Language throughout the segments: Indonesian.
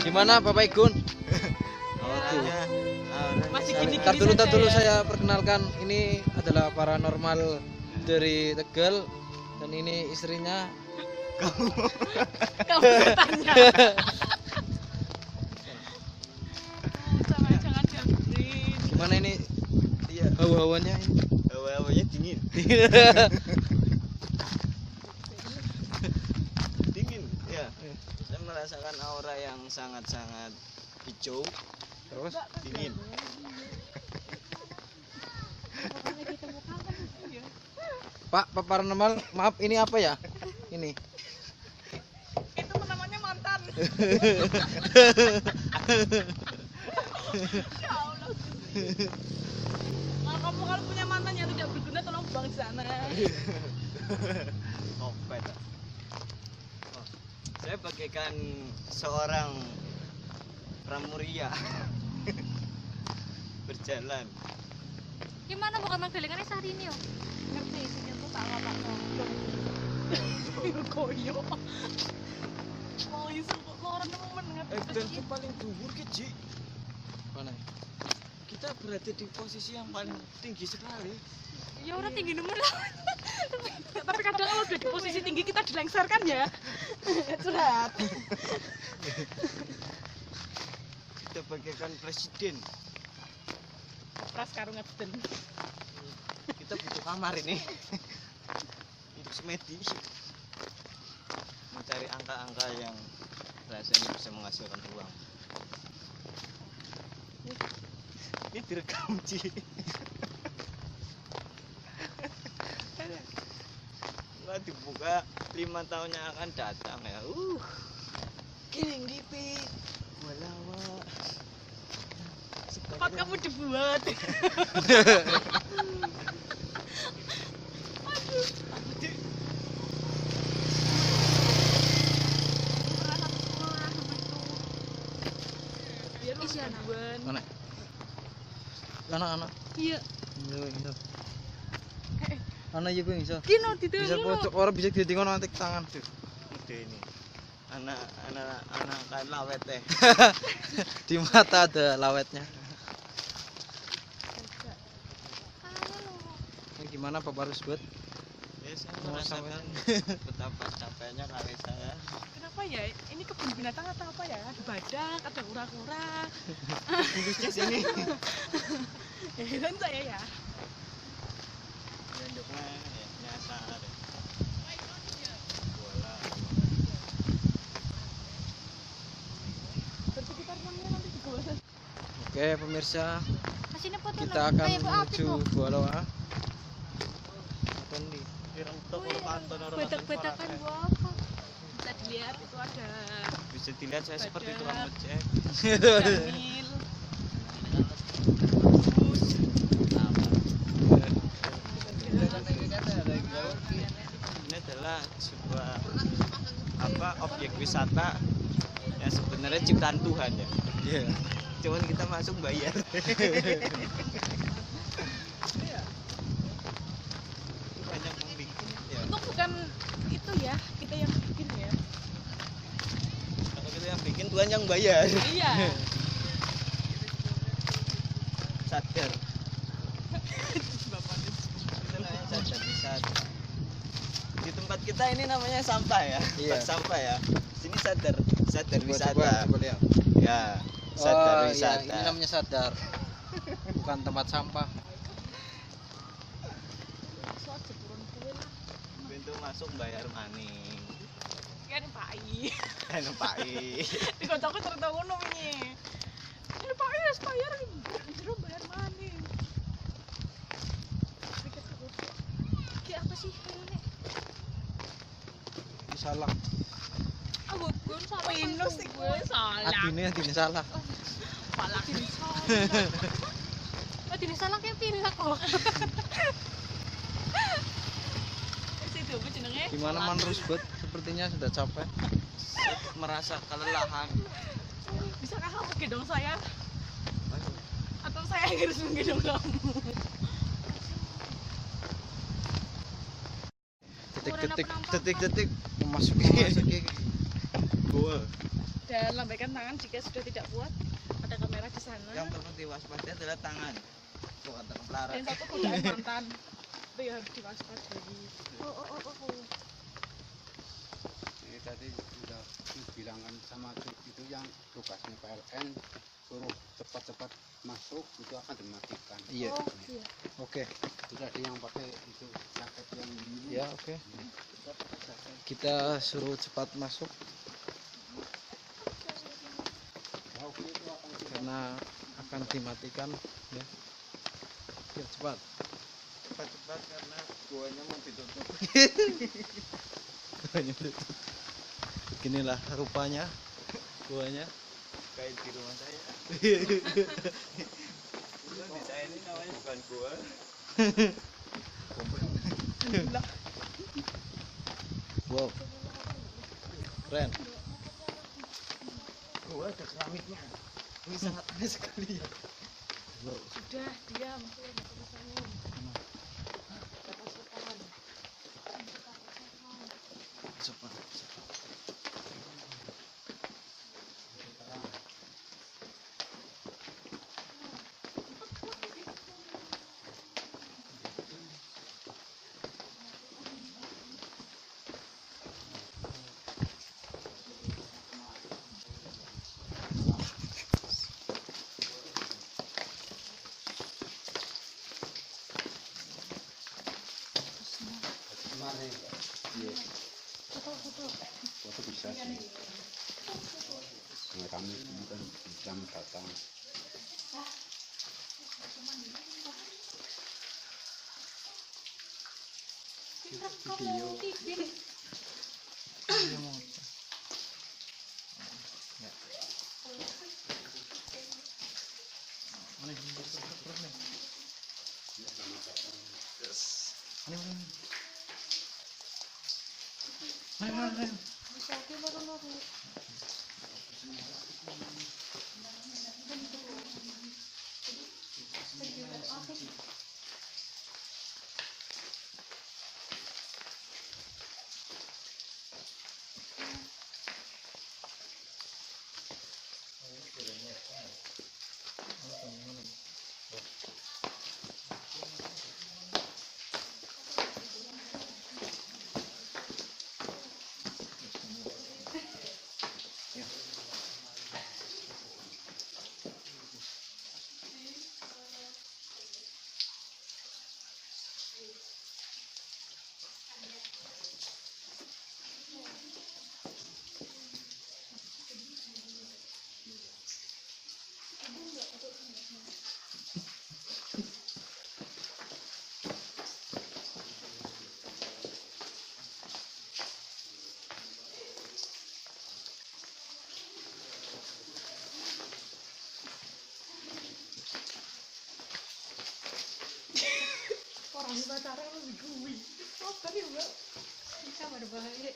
Gimana Bapak Igun? Masih gini-gini Tar dulu saja, saya perkenalkan, ini adalah paranormal dari Tegal dan ini istrinya. Kamu bertanya. Jangan jambrin. Gimana ini? Iya, hawa-hawanya ini. Hawa-hawanya dingin. Dingin, ya. Saya merasakan aura yang sangat-sangat hijau, Terus dingin. Pak paranormal, maaf ini apa ya? Ini. Itu namanya mantan. Ya Allah. Kalau punya mantan yang tidak berguna tolong buang di sana. Opet. Oh, saya bagaikan seorang pramuria berjalan. Gimana bukan menggelingan sehari ini yo? Ngerti sih aku tak apa-apa. Koyo. Mau iso kok orang nemen ngerti. Dan itu paling dhuwur ki, Ji. mana? Kita berada di posisi yang paling tinggi sekali. Ya udah tinggi nomor lah. Tapi kadang kalau udah di posisi tinggi kita dilengsarkan ya. Curhat. Kita bagaikan presiden. Pras karo ngeden. Kita butuh kamar ini untuk semedi, mencari angka-angka yang rasanya bisa menghasilkan uang. Ini direkam, Ci. Nggak dibuka 5 tahun yang akan datang ya. Kiring dipit walawa. Tempat kamu dibuat. Biar lu Isian. dibuat. Mana? Anak-anak. Iya. Iya. Anak iya gue bisa. Kino Bisa pojok orang bisa ditinggal nanti tangan tuh. Udah ini. Anak kan lawet teh. Di mata ada lawetnya. Ini gimana Pak Barus buat? Ya, saya Mau merasakan betapa capeknya kali saya. Kenapa ya? Ini kebun binatang atau apa ya? Ada badak, ada kura-kura. Bulusnya sini. Ya heran saya ya. Induknya ya nyasar. Bola. Bersekitar namanya nanti di bawah. Oke pemirsa, Masih foto kita akan menuju Gua Loa. Ireng toko kantor orang Bedak-bedakan gua apa? Bisa dilihat itu ada bisa dilihat saya seperti Badak. tukang ngecek. Jamil. Ini adalah sebuah objek wisata yang sebenarnya ciptaan Tuhan ya. Iya. Cuman kita masuk bayar. Banyak yang bikin ya. Itu bukan itu ya, kita yang bikin ya. Kalau kita yang bikin Tuhan yang bayar. Iya. Sadar. Kita namanya sadar wisata. Di tempat kita ini namanya sampah ya. Iya. Tempat sampah ya. Sini sadar wisata. Coba lihat. Ya, sadar Oh, wisata. iya, ini namanya sadar. Bukan tempat sampah. Soal jeburan kue lah. Pintu masuk bayar maning. Kan pai. Pai. Di kancaku cerita ngono wingi. Ini pai wis bayar jero bayar mana? Pikir aku. Kayak apa sih ini? Salah. Aku gue sama Minus sih gue salah. Adine salah. Salah sih. Oh tidak salah kayak pilek kok. Situ apa jenenge? Gimana Manrus buat? Sepertinya sudah capek. Merasa kelelahan. Bisakah kamu gendong saya? Atau saya yang harus menggendong kamu? Detik-detik memasuki Gua dan lambaikan tangan jika sudah tidak kuat. Ada kamera di sana. Yang perlu diwaspadai adalah tangan. Bukan tangan pelarat. Dan satu godaan mantan. Itu ya harus diwaspadai. Ini tadi sudah dibilangkan sama itu yang tugasnya PLN suruh cepat-cepat masuk itu akan dimatikan. Iya. Oh, iya. Oke. Itu tadi yang pakai itu jaket yang biru. Ya, oke. Kita suruh cepat masuk Lauk itu akan karena akan dimatikan ya. Ya, cepat. Cepat-cepat karena guanya mau ditutup. Beginilah rupanya guanya. Kayak di rumah saya. Itu di saya ini namanya bukan gua. Wow. Keren. Gua ada keramiknya. Ini sangat aneh sekali ya. Wow. Sudah diam. Cepat. kemarin. Iya. Foto bisa sih. Nah, kami bukan jam datang. Kamu tidur. Bisa gimana lagi? Orang pacaran lebih gue. Oh, tadi Mbak. Bisa berbahaya.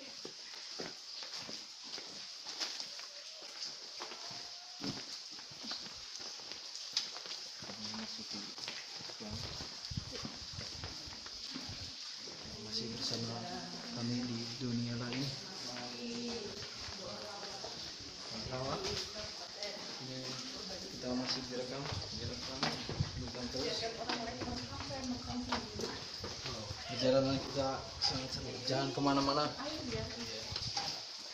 Masih bersama kami di dunia lain. Lawak. Ini kita masih direkam, bukan terus. Perjalanan kita sangat seru. Jangan kemana-mana.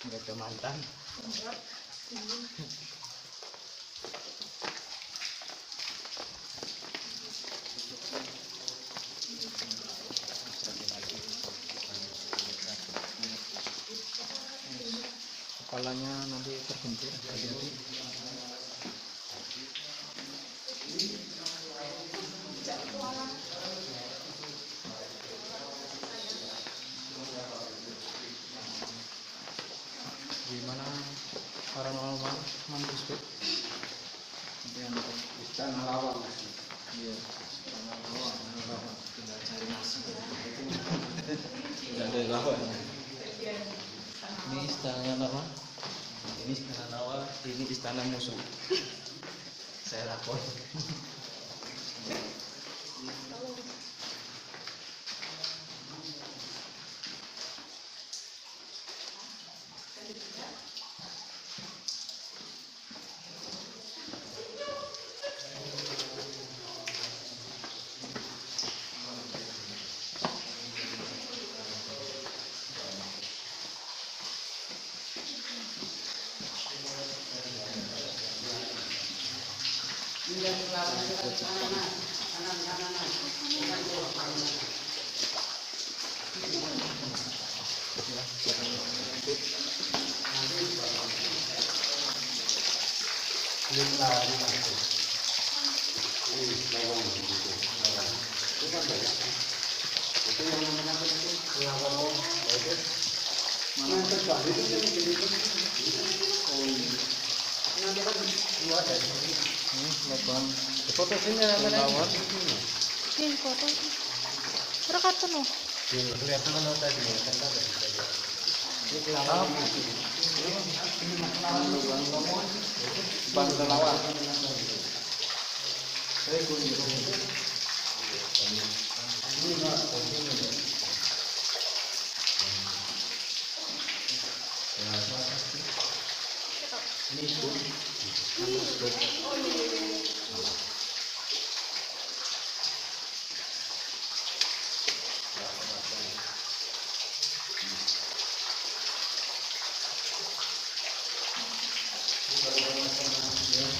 Nggak ke mantan. Kepalanya nanti terbentur. Hati-hati. Gimana paranormal mampus tuh? Istana lawang. Iya. Paranormal. Tinggal cari nasi. Tidak ada lawan. Ini istana apa? Ini istana Nawa. Ini istana musuh. Saya lapor. Lubang Foto sini namanya. lawar. Ini foto. Terus kata no. Kelihatan kan tadi kan tadi. Lubang kelawar.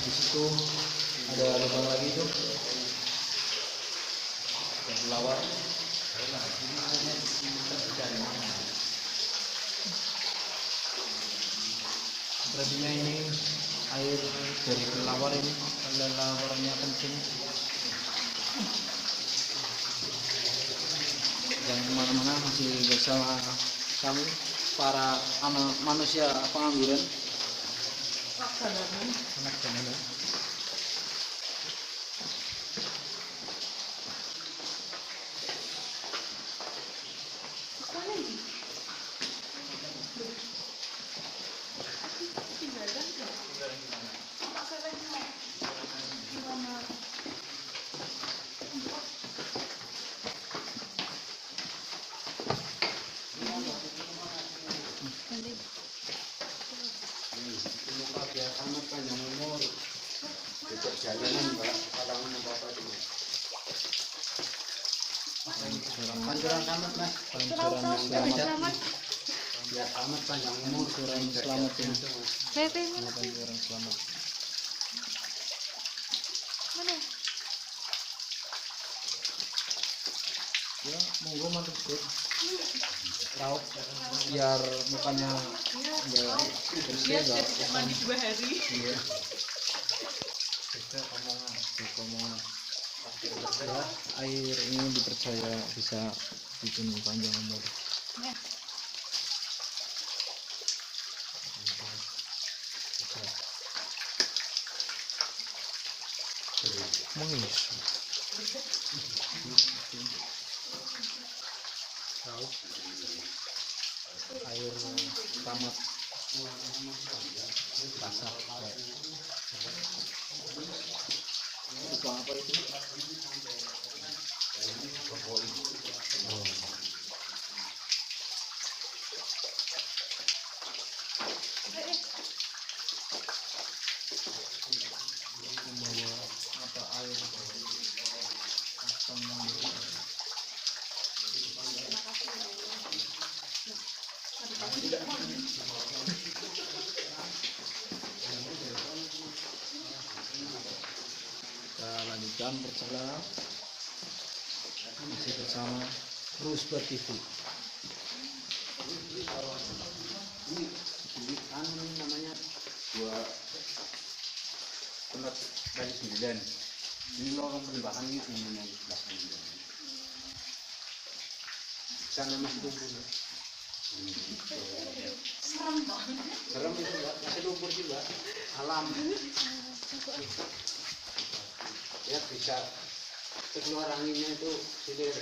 Di situ ada lubang lagi tuh. Yang kelawar. Berarti ini air dari kelawar ini, kelawarnya kencing. Yang kemana-mana masih bersama kami para anak manusia pengangguran. Anak jalanan. Semoga biar amat panjang umur. Tidak jalanan Mbak, kalangan Bapak dulu. Pancuran selamat Mas. Pancuran selamat. Biar amat panjang umur. Pancuran selamat ini. Bebe mana? Pancuran selamat. Mana? Ya, monggo mantap Bro. Lauk biar mukanya enggak bersih Dia enggak siap mandi 2 hari. iya. Kita omongan. Ya, air ini dipercaya bisa bikin panjang umur. Ya. Mengisu. Air tamat basah. Itu apa itu? Membawa mata air pasang kita lanjutkan perjalanan masih bersama Rusper TV. Ini anu namanya dua tempat kali 9. Ini lorong perubahan ini umumnya di sebelah kanan. Sana masih lumpur. Serem itu Mbak, masih lumpur juga. Alam. Ya bisa keluar anginnya itu silir.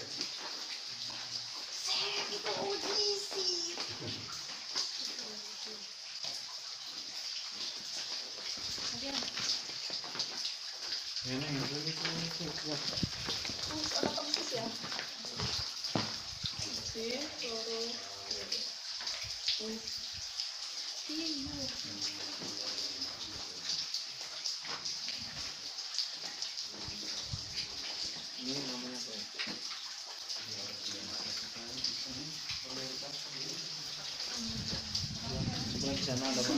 Ini namanya apa ya? Sebelah di sana ada apa?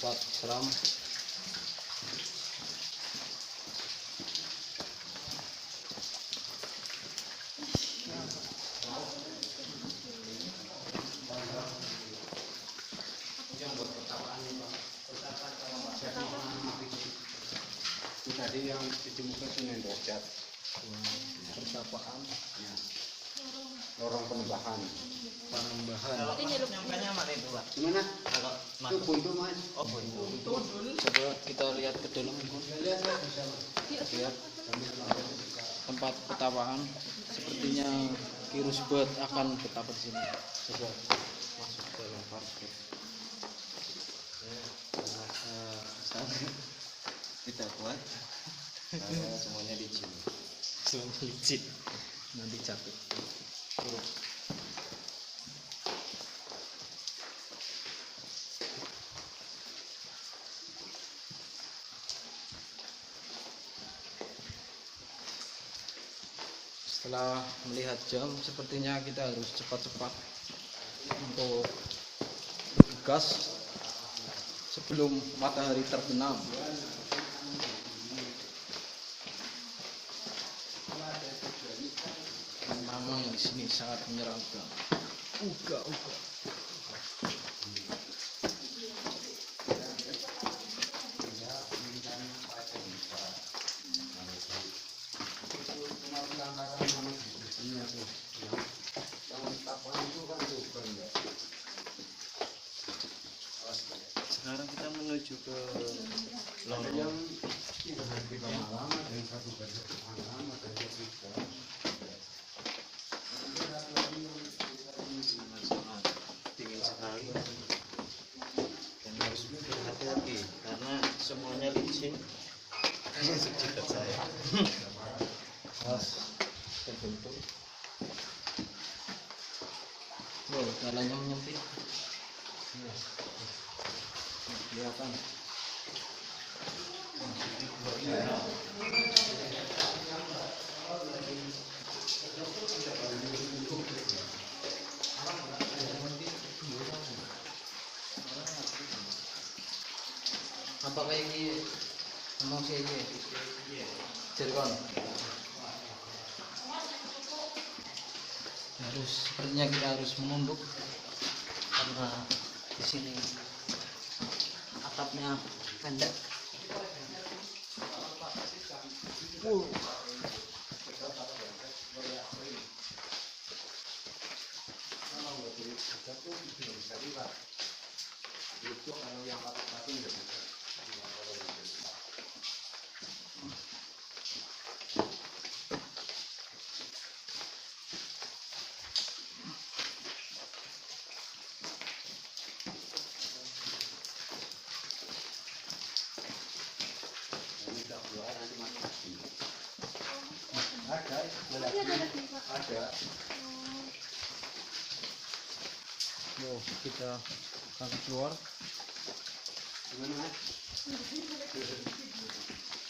tempat seram. Itu tadi yang ditemukan Sunan Derajat. Pertapaan Ya. Lorong Penembahan. Penambahan. Kalau nyampenya mana itu, Pak? Gimana? Kalau Itu masuk. buntu mas. Oh, buntu. Coba kita lihat ke dalam. Lihat mas, bisa mas. Lihat tempat petapaan. Sepertinya virus bed akan betapa di sini. Coba masuk ke dalam parkir. Tidak kuat. Karena semuanya licin. Semuanya licin. Nanti jatuh. Setelah melihat jam, sepertinya kita harus cepat-cepat untuk bergegas sebelum matahari terbenam. Memang di sini sangat menyeramkan. Uga. Sekarang kita menuju ke Ada yang hari malam, ada yang satu hari malam, ada yang tiga. sangat dingin sekali dan harus berhati-hati karena semuanya licin. Masuk jidat saya. Terbentuk. Wow, jalannya menyempit. Kelihatan. Apakah ini emang sih ini? Cirebon. Sepertinya kita harus menunduk karena di sini atapnya pendek. Itu kalau yang satu nggak bisa. Ada. Wow, kita akan keluar. Gimana mas?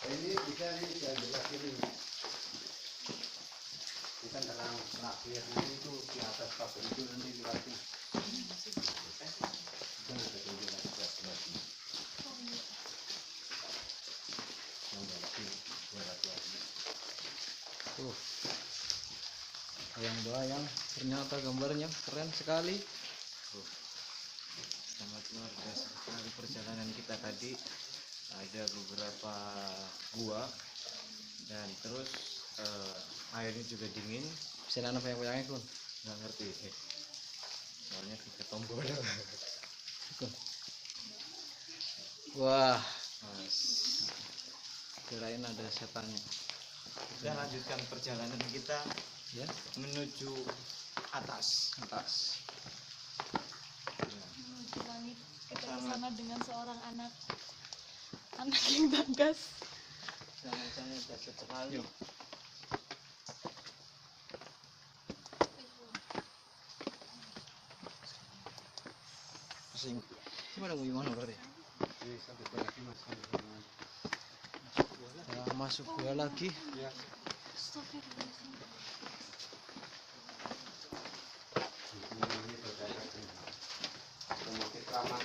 Ini bisa diambil kiri. Bukan terang terakhir nanti itu di atas pagar itu nanti lihatnya. Itu ada tunjuk lagi. Bayang-bayang, ternyata gambarnya keren sekali. Sangat luar biasa sekali perjalanan kita tadi. Ada beberapa gua dan terus airnya juga dingin. Bisa nana bayang-bayangnya kun. Nggak ngerti soalnya tiga tombol. Wah, Mas, kirain ada setannya. kita lanjutkan perjalanan kita Ya, menuju atas. atas. Menuju langit. Kita bersama dengan seorang anak yang tegas. Sangat dahsyat sekali. Pusing. Gimana mau gimana berarti? Ini sampai lagi mas. Masuk gua lagi. Ya. Astagfirullahaladzim. Ini berdasarkan penyakit ramah.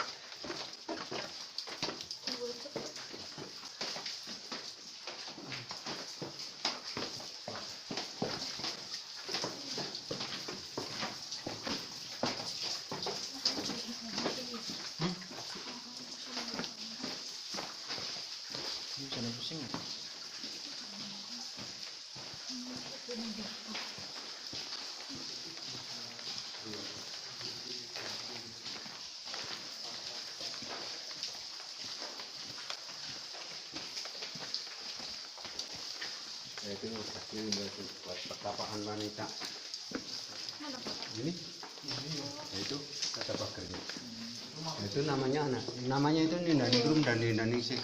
itu pasti buat pertapaan wanita. Ini itu kata pagernya. Itu namanya itu Nindani Grum dan Nindani Sik.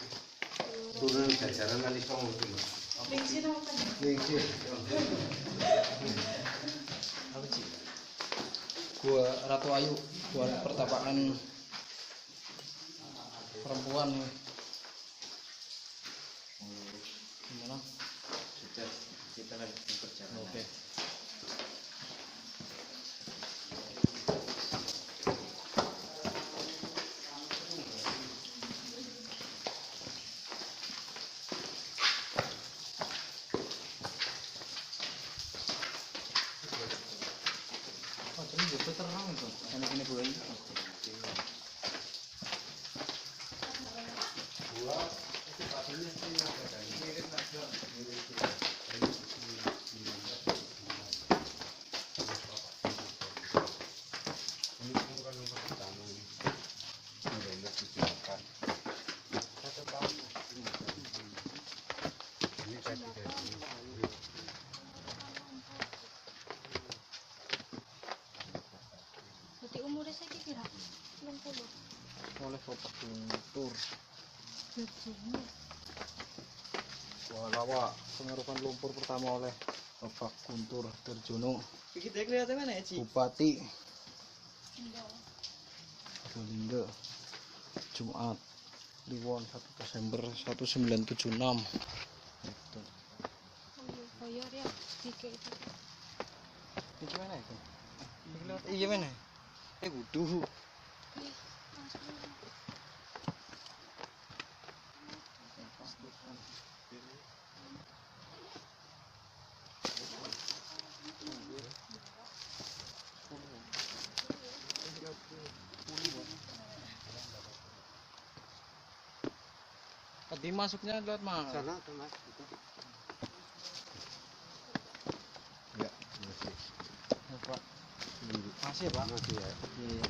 Turun jajaran kali Songo itu. Ningsih. Apa sih? Gua Ratu Ayu, gua pertapaan perempuan nih. Gimana? Sudah, kita lanjutkan perjalanan. Oke. Oh, jadi juga terang itu. Enak ini bulan. Berarti umurnya saya kira 60. Oleh Bapak Guntur. Berjini. Walawa pengerukan lumpur pertama oleh Bapak Guntur Terjono, Kita kelihatan mana ya, Ci? Bupati Probolinggo, Jumat Kliwon 1 Desember 1976. Itu. Bayar ya, tiga itu. Ini gimana itu? Iya mana? Kudu. Tadi masuknya lewat mana? Sana tuh Mas itu. Ya, masih. Ya, Pak. Masih ya, Pak? Masih ya. Iya.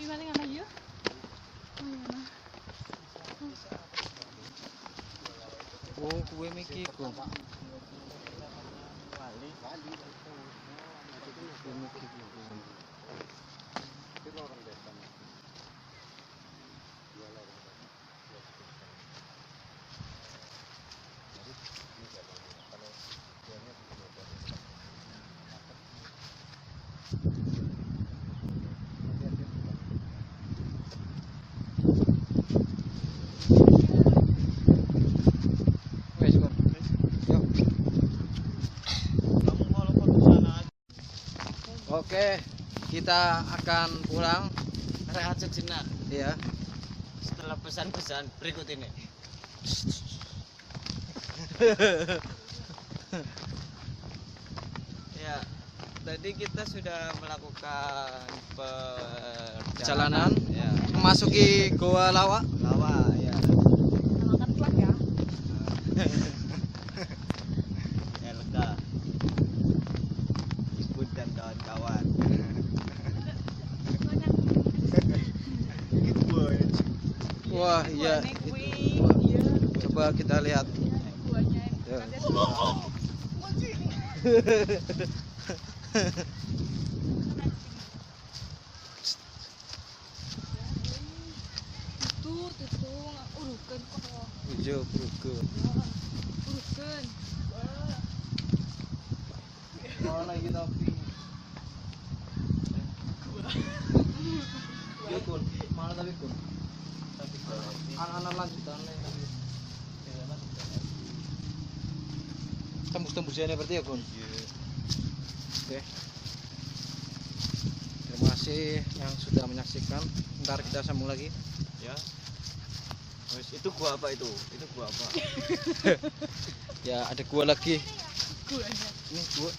Gimana dengan ayu? Gimana? Oh, kue mikir kok. Kue mikir kok. Itu orang desa. Wes, Kon. Yuk. Kamu mau lompat ke sana aja. Oke, kita akan pulang. Rehat sejenak Ya. setelah pesan-pesan berikut ini. Ya, tadi kita sudah melakukan Perjalanan. Ya, Memasuki Goa Lawa. Lawa ya. Makan pelan ya. Elga, Ibu dan kawan-kawan. Wah, iya. Buahnya Itu. kue, iya. Coba kita lihat. Buahnya. Ya. Tutung, urukan kok. Hijau Brugo. Urukan. Mana lagi tapi? Iya, Kun. Mana tapi, Kun? Anak-anak lanjutan lagi. Tembus-tembus ini berarti ya, Kun? Oke. Terima kasih yang sudah menyaksikan. Ntar kita sambung lagi. Ya. Wes, itu gua apa itu? Itu gua apa? Ya, ada gua lagi. Buahnya. Ini gua.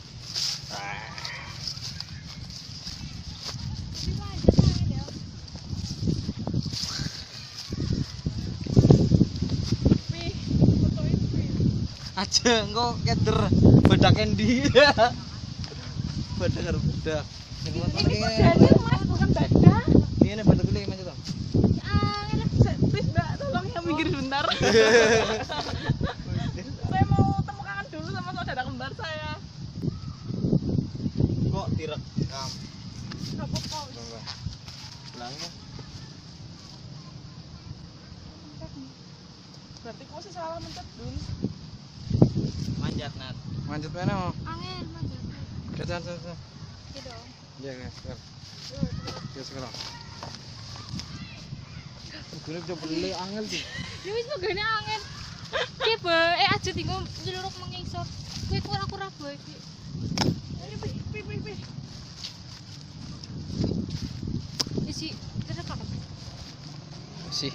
Wih, fotoin wih. Aja engko keder bedak endi. Bedak bedak. Ini kudanya mas, bukan badan. Ini bantu beli macam tuh. Please mbak, tolong ya minggir sebentar. Saya mau temukan dulu sama saudara kembar saya. Kok direkam? Gak apa-apa. Bilangnya Berarti kok sih salah mencet dun. manjat Nat. Manjat mana mau? Angin manjat. Kesan. Gitu. Iya sekarang. Ya sekarang. Gue udah beli angel sih. Ya wis megane angin. Coba aja tinggal njluruk mengisor. Kowe kura-kura bae iki. Pi. Isi direkam. Sih.